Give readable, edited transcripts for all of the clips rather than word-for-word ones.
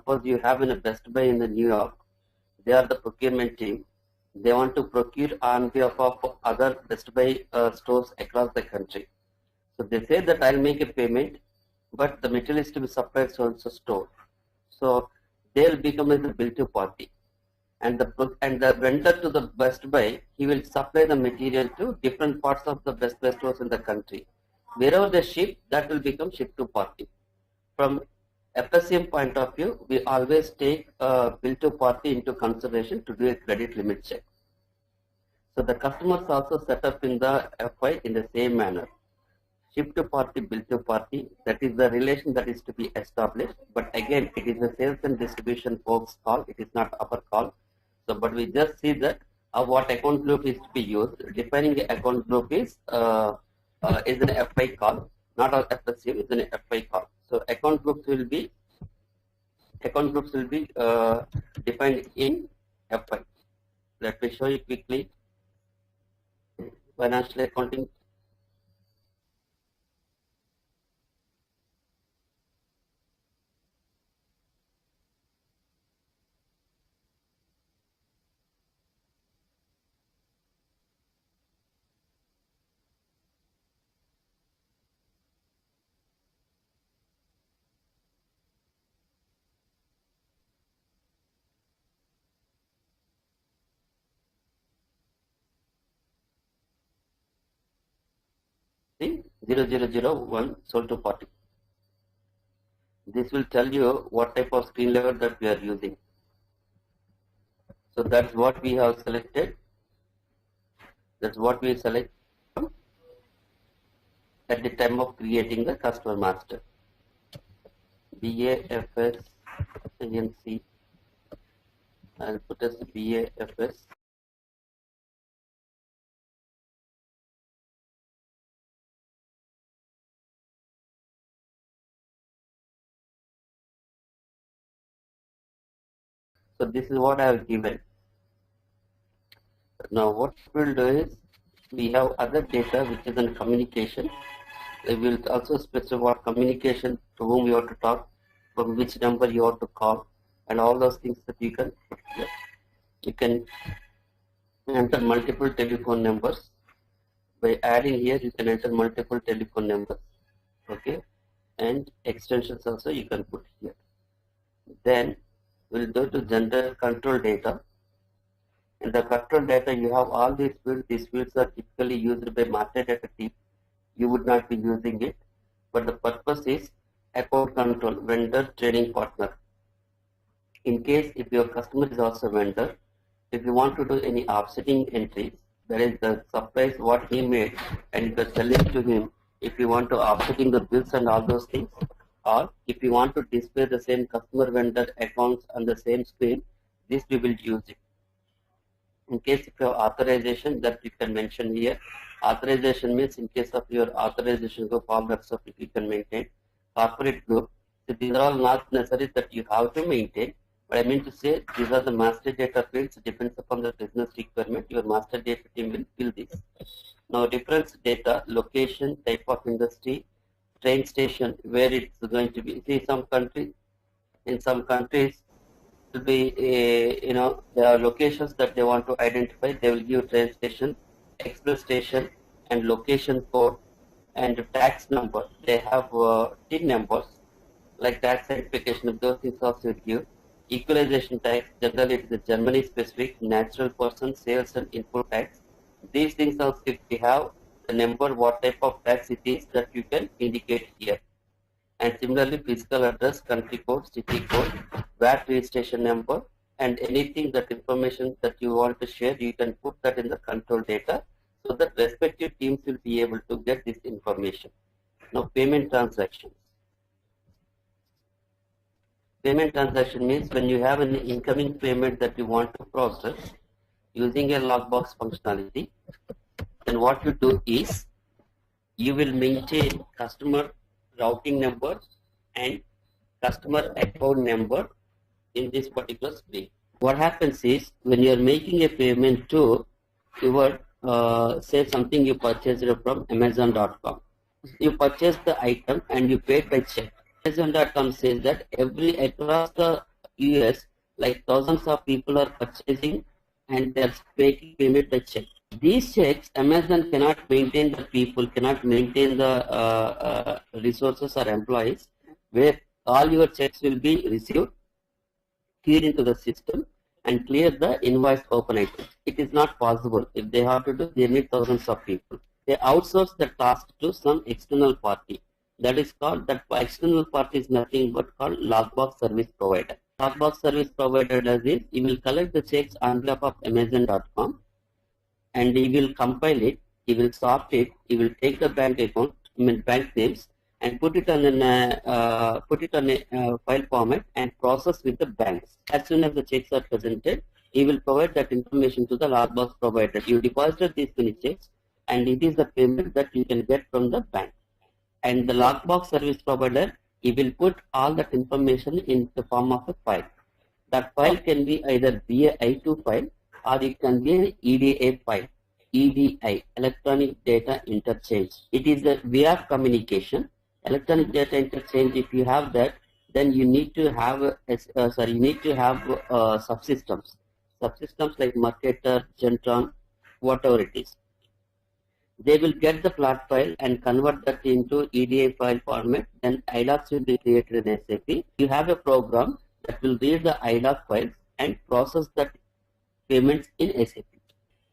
suppose you have in a Best Buy in the New York, they are the procurement team. They want to procure on behalf of other Best Buy stores across the country. So they say that I'll make a payment, but the material is to be supplied to so store. So they'll become as a bill to party, and the vendor to the Best Buy, he will supply the material to different parts of the Best Buy stores in the country. Wherever they ship, that will become ship to party. From FSCM point of view, we always take bill to party into consideration to do a credit limit check. So the customers also set up in the FI in the same manner. Ship to party, bill to party, that is the relation that is to be established. But again, it is the sales and distribution folks call, it is not our call. So, but we just see that what account group is to be used. Defining the account group is an FI call, not our FSCM, is an FI call. So account groups will be defined in FI. Let me show you quickly. Financial accounting. See, 0001 sold to party. This will tell you what type of screen level that we are using. So that's what we have selected. That's what we select at the time of creating the customer master. BAFSNC. I'll put as BAFS. So this is what I have given. Now what we'll do is, we have other data which is in communication. We will also specify what communication, to whom you have to talk, from which number you have to call, and all those things that you can put here. You can enter multiple telephone numbers. By adding here, you can enter multiple telephone numbers. Okay, and extensions also you can put here. Then we'll go to general control data. In the control data, you have all these fields. These fields are typically used by master data team. You would not be using it, but the purpose is account control, vendor, trading partner. In case if your customer is also vendor, if you want to do any offsetting entries, that is the supplies what he made, and you can sell it to him. If you want to offsetting the bills and all those things, or if you want to display the same customer vendor accounts on the same screen, this we will use it. In case if you have authorization, that you can mention here. Authorization means in case of your authorization group, all that stuff you can maintain. Corporate group, so these are all not necessary that you have to maintain. But I mean to say, these are the master data fields. Depends upon the business requirement. Your master data team will fill this. Now, difference data, location, type of industry, train station, where it's going to be. See, in some countries, will be there are locations that they want to identify. They will give train station, express station, and location code, and tax number. They have TIN numbers like tax certification. Those things also give. Equalization tax, generally it is a Germany specific, natural person, sales and input tax. These things also, if we have the number, what type of tax it is, that you can indicate here. And similarly, physical address, country code, city code, VAT registration number, and anything that information that you want to share, you can put that in the control data, so that respective teams will be able to get this information. Now, payment transactions. Payment transaction means when you have an incoming payment that you want to process using a logbox functionality, then what you do is you will maintain customer routing number and customer account number in this particular screen. What happens is when you are making a payment to your say something you purchased from Amazon.com, you purchased the item and you paid by check. Amazon.com says that across the US, like thousands of people are purchasing and they're making payment by check. These checks, Amazon cannot maintain the people, cannot maintain the resources or employees, where all your checks will be received, keyed into the system, and clear the invoice open items. It is not possible. If they have to do, they need thousands of people. They outsource the task to some external party. That is called, that external party is nothing but called Lockbox service provider. Lockbox service provider does is, he will collect the checks on behalf of Amazon.com, and he will compile it, he will sort it, he will take the bank account, bank names, and put it on a file format and process with the banks. As soon as the checks are presented, he will provide that information to the Lockbox provider. You deposited these many checks, and it is the payment that you can get from the bank. And the Lockbox service provider, he will put all that information in the form of a file. That file can be either be a I2 file, or it can be an EDA file. EDI, electronic data interchange. It is a way of communication. Electronic data interchange, if you have that, then you need to have subsystems. Subsystems like Mercator, Gentron, whatever it is. They will get the flat file and convert that into EDI file format. Then IDOCs will be created in SAP. You have a program that will read the IDOC files and process that payments in SAP.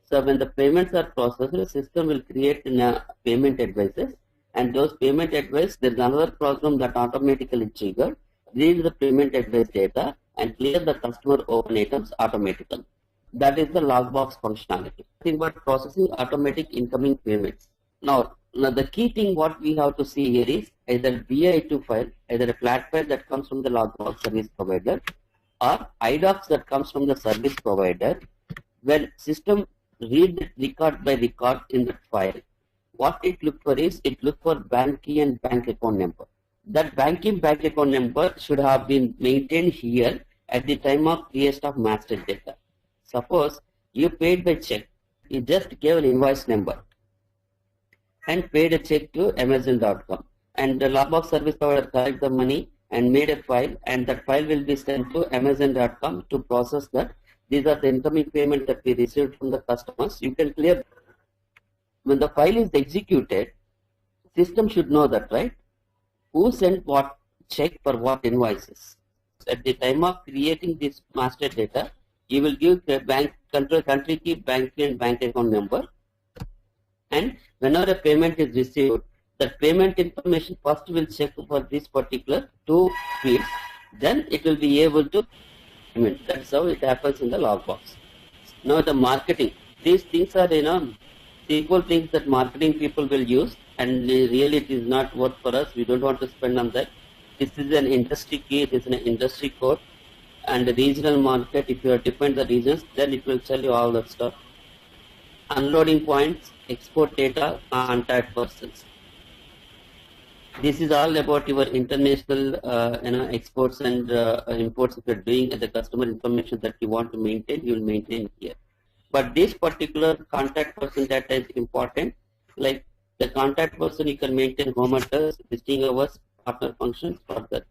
So when the payments are processed, the system will create payment advices, and those payment advice, there is another program that automatically triggers, read the payment advice data and clear the customer open items automatically. That is the Lockbox functionality. Nothing but processing automatic incoming payments. Now the key thing what we have to see here is either BI2 file, either a flat file that comes from the Lockbox service provider, or IDOCs that comes from the service provider. When system read record by record in that file, what it look for is, it look for bank key and bank account number. That bank key, bank account number should have been maintained here at the time of creation of master data. Suppose you paid by check, you just gave an invoice number and paid a check to Amazon.com, and the Lockbox service provider collect the money and made a file, and that file will be sent to Amazon.com to process that. These are the incoming payments that we received from the customers. You can clear. When the file is executed, system should know that, right? Who sent what check for what invoices. At the time of creating this master data, you will give the bank control, country key, bank key, and bank account number. And whenever a payment is received, that payment information first will check for this particular two fields. Then it will be able to payment. That's how it happens in the Lockbox. Now the marketing. These things are simple things that marketing people will use, and really it is not worth for us. We don't want to spend on that. This is an industry key, it is an industry code, and the regional market, if you have defined the regions, then it will tell you all that stuff. Unloading points, export data, contact persons. This is all about your international exports and imports. If you are doing the customer information that you want to maintain, you will maintain here. But this particular contact person data is important. Like the contact person, you can maintain home address, visiting hours, partner functions for that.